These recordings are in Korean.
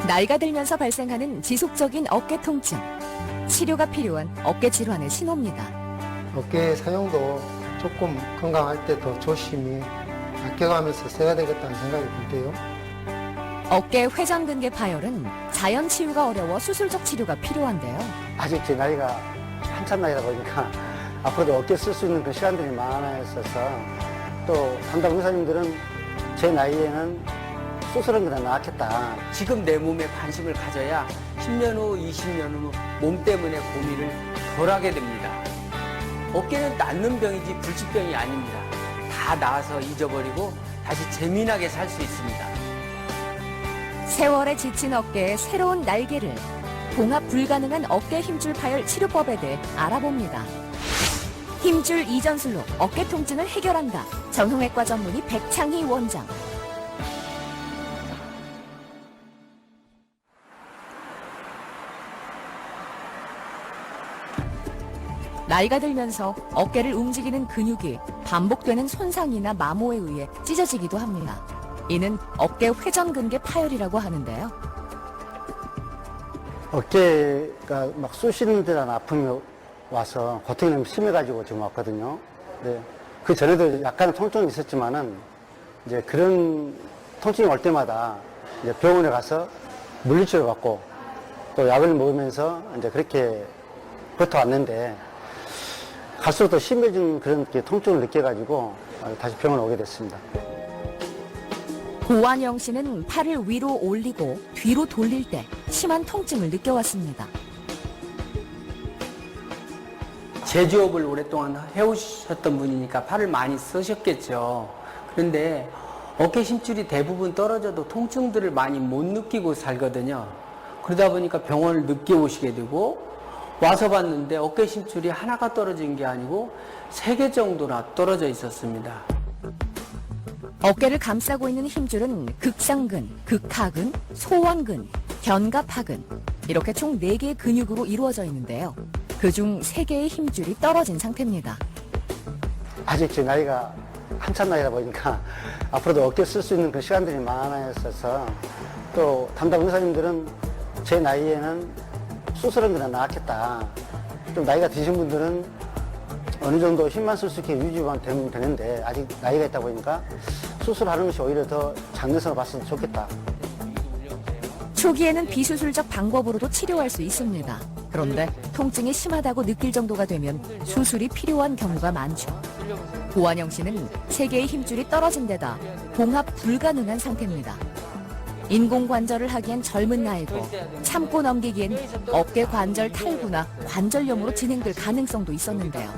나이가 들면서 발생하는 지속적인 어깨 통증. 치료가 필요한 어깨 질환의 신호입니다. 어깨 사용도 조금 건강할 때 더 조심히 아껴가면서 써야 되겠다는 생각이 들게요. 어깨 회전근개 파열은 자연 치유가 어려워 수술적 치료가 필요한데요. 아직 제 나이가 한참 나이다 보니까 앞으로도 어깨 쓸 수 있는 그 시간들이 많아 있어서 또 담당 의사님들은 제 나이에는 수술은 그냥 나았겠다. 지금 내 몸에 관심을 가져야 10년 후, 20년 후 몸 때문에 고민을 덜 하게 됩니다. 어깨는 낫는 병이지 불치병이 아닙니다. 다 나아서 잊어버리고 다시 재미나게 살 수 있습니다. 세월에 지친 어깨에 새로운 날개를, 봉합 불가능한 어깨 힘줄 파열 치료법에 대해 알아봅니다. 힘줄 이전술로 어깨 통증을 해결한다. 정형외과 전문의 백창희 원장. 나이가 들면서 어깨를 움직이는 근육이 반복되는 손상이나 마모에 의해 찢어지기도 합니다. 이는 어깨 회전근개 파열이라고 하는데요. 어깨가 막 쑤시는 듯한 아픔이 와서 고통이 너무 심해가지고 지금 왔거든요. 네. 그 전에도 약간의 통증이 있었지만은 이제 그런 통증이 올 때마다 이제 병원에 가서 물리치료 받고 또 약을 먹으면서 이제 그렇게 버텨왔는데 갈수록 더 심해진 그런 통증을 느껴가지고 다시 병원에 오게 됐습니다. 고완영 씨는 팔을 위로 올리고 뒤로 돌릴 때 심한 통증을 느껴왔습니다. 제조업을 오랫동안 해오셨던 분이니까 팔을 많이 쓰셨겠죠. 그런데 어깨 힘줄이 대부분 떨어져도 통증들을 많이 못 느끼고 살거든요. 그러다 보니까 병원을 늦게 오시게 되고 와서 봤는데 어깨 힘줄이 하나가 떨어진 게 아니고 3개 정도나 떨어져 있었습니다. 어깨를 감싸고 있는 힘줄은 극상근, 극하근, 소원근, 견갑하근 이렇게 총 4개의 근육으로 이루어져 있는데요. 그중 3개의 힘줄이 떨어진 상태입니다. 아직 제 나이가 한참 나이다 보니까 앞으로도 어깨 쓸 수 있는 그 시간들이 많아 있어서 또 담당 의사님들은 제 나이에는 수술은 그냥 나았겠다. 좀 나이가 드신 분들은 어느 정도 힘만 쓸 수 있게 유지만 되면 되는데 아직 나이가 있다 보니까 수술하는 것이 오히려 더 장래성을 봤으면 좋겠다. 초기에는 비수술적 방법으로도 치료할 수 있습니다. 그런데 통증이 심하다고 느낄 정도가 되면 수술이 필요한 경우가 많죠. 고완영 씨는 3개의 힘줄이 떨어진 데다 봉합 불가능한 상태입니다. 인공관절을 하기엔 젊은 나이고 참고 넘기기엔 어깨 관절 탈구나 관절염으로 진행될 가능성도 있었는데요.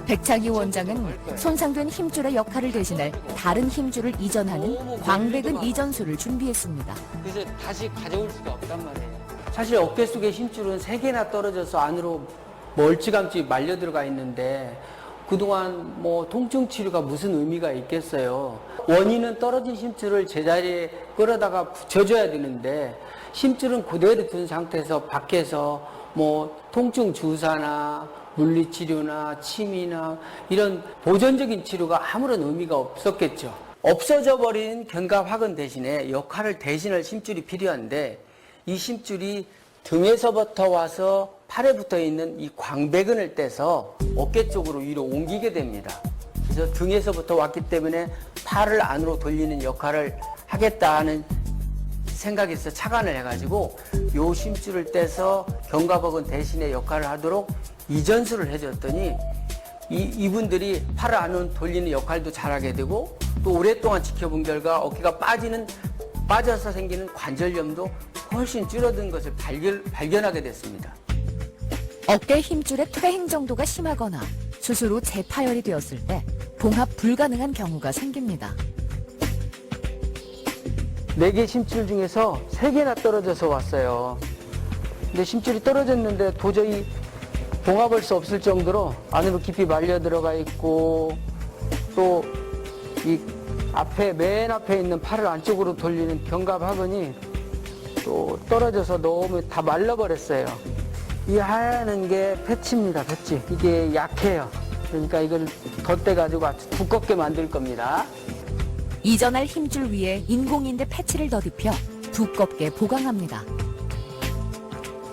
백창희 원장은 손상된 힘줄의 역할을 대신할 다른 힘줄을 이전하는 광배근 이전술을 준비했습니다. 그래서 다시 가져올 수가 없단 말이에요. 사실 어깨 속의 힘줄은 3개나 떨어져서 안으로 멀찌감치 말려 들어가 있는데 그동안 뭐 통증 치료가 무슨 의미가 있겠어요. 원인은 떨어진 힘줄을 제자리에 끌어다가 붙여줘야 되는데 힘줄은 그대로 둔 상태에서 밖에서 뭐 통증 주사나 물리치료나 침이나 이런 보존적인 치료가 아무런 의미가 없었겠죠. 없어져 버린 견갑하근 대신에 역할을 대신할 힘줄이 필요한데 이 힘줄이 등에서부터 와서 팔에 붙어 있는 이 광배근을 떼서 어깨 쪽으로 위로 옮기게 됩니다. 그래서 등에서부터 왔기 때문에 팔을 안으로 돌리는 역할을 하겠다는 생각에서 착안을 해가지고 요 힘줄을 떼서 견갑하근 대신에 역할을 하도록 이전술을 해줬더니 이분들이 팔을 안으로 돌리는 역할도 잘하게 되고 또 오랫동안 지켜본 결과 어깨가 빠져서 생기는 관절염도 훨씬 줄어든 것을 발견하게 됐습니다. 어깨 힘줄의 퇴행 정도가 심하거나 수술 후 재파열이 되었을 때 봉합 불가능한 경우가 생깁니다. 4개 힘줄 중에서 3개나 떨어져서 왔어요. 근데 힘줄이 떨어졌는데 도저히 봉합할 수 없을 정도로 안으로 깊이 말려 들어가 있고 또 이 맨 앞에 있는 팔을 안쪽으로 돌리는 견갑하근이 또 떨어져서 너무 다 말라버렸어요. 이 하얀 게 패치입니다, 패치. 이게 약해요. 그러니까 이걸 덧대가지고 아주 두껍게 만들 겁니다. 이전할 힘줄 위에 인공인대 패치를 더듬혀 두껍게 보강합니다.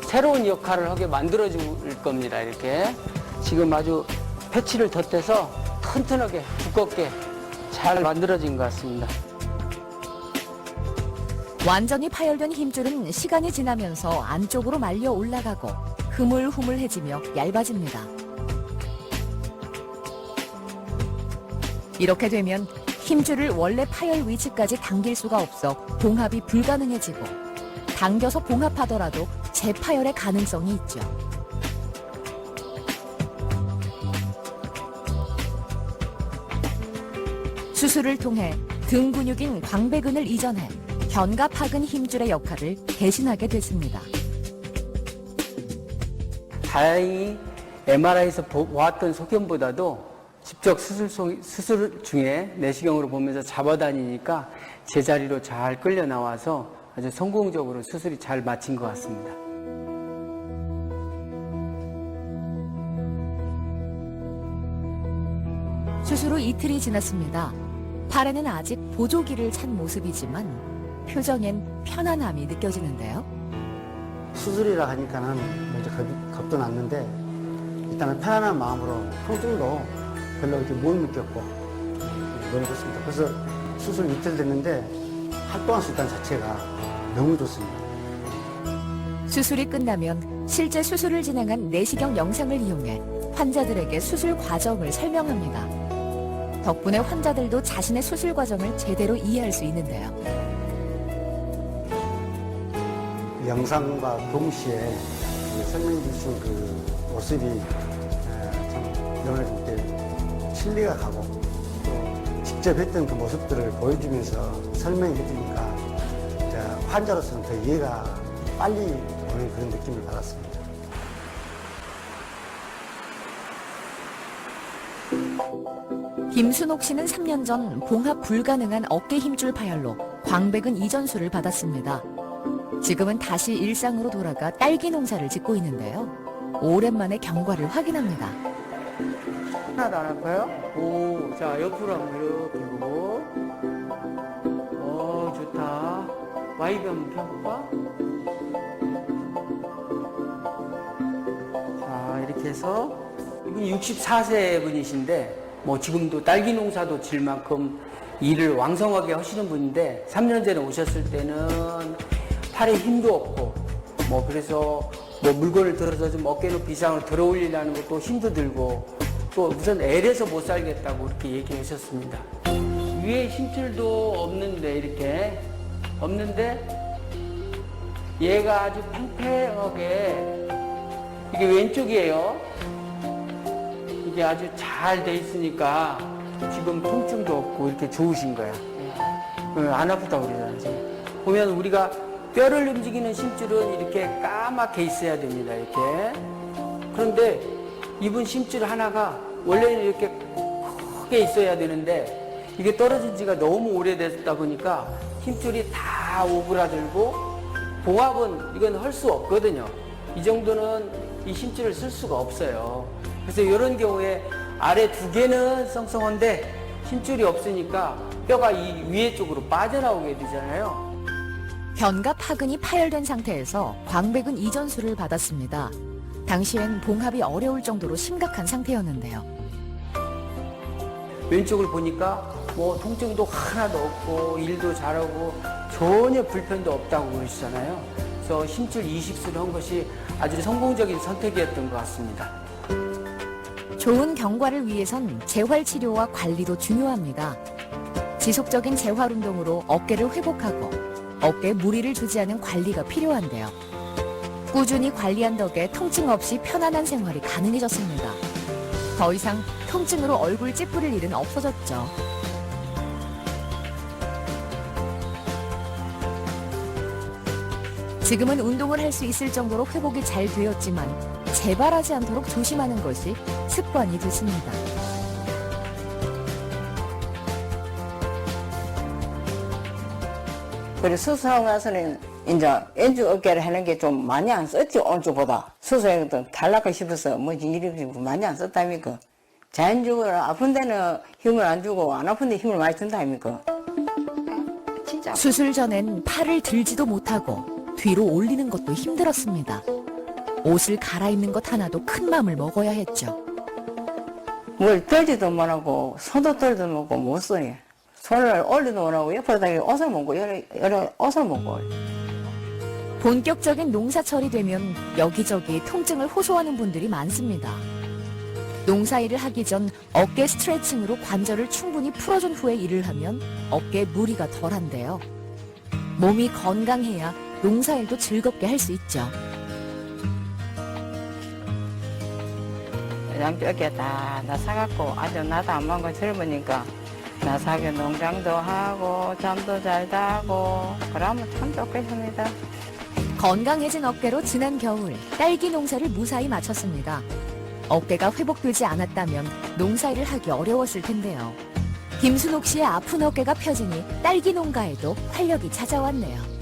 새로운 역할을 하게 만들어줄 겁니다. 이렇게 지금 아주 패치를 덧대서 튼튼하게 두껍게 잘 만들어진 것 같습니다. 완전히 파열된 힘줄은 시간이 지나면서 안쪽으로 말려 올라가고 흐물흐물해지며 얇아집니다. 이렇게 되면 힘줄을 원래 파열 위치까지 당길 수가 없어 봉합이 불가능해지고 당겨서 봉합하더라도 재파열의 가능성이 있죠. 수술을 통해 등 근육인 광배근을 이전해 견갑하근 힘줄의 역할을 대신하게 됐습니다. 다행히 MRI에서 보았던 소견보다도 직접 수술 중에 내시경으로 보면서 잡아다니니까 제자리로 잘 끌려 나와서 아주 성공적으로 수술이 잘 마친 것 같습니다. 수술 후 이틀이 지났습니다. 팔에는 아직 보조기를 찬 모습이지만 표정엔 편안함이 느껴지는데요. 수술이라 하니까는 먼저 겁도 났는데 일단은 편안한 마음으로 통증도 별로 이렇게 못 느꼈고 너무 좋습니다. 그래서 수술 이틀 됐는데 활동할 수 있다는 자체가 너무 좋습니다. 수술이 끝나면 실제 수술을 진행한 내시경 영상을 이용해 환자들에게 수술 과정을 설명합니다. 덕분에 환자들도 자신의 수술 과정을 제대로 이해할 수 있는데요. 영상과 동시에 설명해 주신 그 모습이 참 영화를 볼 때 신뢰가 가고 또 직접 했던 그 모습들을 보여주면서 설명해 주니까 환자로서는 더 이해가 빨리 오는 그런 느낌을 받았습니다. 김순옥 씨는 3년 전 봉합 불가능한 어깨 힘줄 파열로 광배근 이전술을 받았습니다. 지금은 다시 일상으로 돌아가 딸기 농사를 짓고 있는데요. 오랜만에 경과를 확인합니다. 하나도 안 아파요? 오, 자, 옆으로 한번 이렇게 보고. 오, 좋다. 와이드 한번 펴볼까? 자, 이렇게 해서, 이분이 64세 분이신데, 뭐 지금도 딸기 농사도 질 만큼 일을 왕성하게 하시는 분인데, 3년 전에 오셨을 때는 팔에 힘도 없고, 뭐 그래서 뭐 물건을 들어서 좀 어깨 높이 이상으로 들어 올리려는 것도 힘도 들고, 또 우선 L에서 못 살겠다고 이렇게 얘기하셨습니다. 위에 힘줄도 없는데 이렇게 없는데 얘가 아주 팽팽하게 이게 왼쪽이에요. 이게 아주 잘 돼 있으니까 지금 통증도 없고 이렇게 좋으신 거야. 안 아프다고 그러잖아요. 지금. 보면 우리가 뼈를 움직이는 심줄은 이렇게 까맣게 있어야 됩니다. 이렇게. 그런데 이분 심줄 하나가 원래는 이렇게 크게 있어야 되는데 이게 떨어진 지가 너무 오래됐다 보니까 힘줄이 다 오그라들고 봉합은 이건 할 수 없거든요. 이 정도는 이 힘줄을 쓸 수가 없어요. 그래서 이런 경우에 아래 두 개는 썽썽한데 힘줄이 없으니까 뼈가 이 위에 쪽으로 빠져나오게 되잖아요. 견갑하근이 파열된 상태에서 광배근 이전술을 받았습니다. 당시엔 봉합이 어려울 정도로 심각한 상태였는데요. 왼쪽을 보니까 뭐 통증도 하나도 없고 일도 잘하고 전혀 불편도 없다고 그러시잖아요. 그래서 힘줄 이식술을 한 것이 아주 성공적인 선택이었던 것 같습니다. 좋은 경과를 위해선 재활치료와 관리도 중요합니다. 지속적인 재활운동으로 어깨를 회복하고 어깨에 무리를 주지 않은 관리가 필요한데요. 꾸준히 관리한 덕에 통증 없이 편안한 생활이 가능해졌습니다. 더 이상 통증으로 얼굴 찌푸릴 일은 없어졌죠. 지금은 운동을 할 수 있을 정도로 회복이 잘 되었지만 재발하지 않도록 조심하는 것이 습관이 됐습니다. 그리고 수술하고 나서는 이제 왼쪽 어깨를 하는 게 좀 많이 안 썼지, 오른쪽보다. 수술해도 탈락하고 싶어서 뭐지 이렇게 많이 안 썼다니까. 자연적으로 아픈 데는 힘을 안 주고 안 아픈 데 힘을 많이 든다니까. 진짜 수술 전엔 팔을 들지도 못하고 뒤로 올리는 것도 힘들었습니다. 옷을 갈아입는 것 하나도 큰 맘을 먹어야 했죠. 뭘 들지도 못하고 손도 들지도 못하고 못 써요. 손을 올리도 못하고 옆으로 다니 옷을 먹고 여러 옷을 먹고. 본격적인 농사철이 되면 여기저기 통증을 호소하는 분들이 많습니다. 농사일을 하기 전 어깨 스트레칭으로 관절을 충분히 풀어준 후에 일을 하면 어깨에 무리가 덜한데요. 몸이 건강해야 농사일도 즐겁게 할 수 있죠. 양쪽에 다 나사갖고 아주 나도 안 먹고 젊으니까 나사게 농장도 하고 잠도 잘 자고 그러면 참 좋겠습니다. 건강해진 어깨로 지난 겨울 딸기 농사를 무사히 마쳤습니다. 어깨가 회복되지 않았다면 농사일을 하기 어려웠을 텐데요. 김순옥 씨의 아픈 어깨가 펴지니 딸기 농가에도 활력이 찾아왔네요.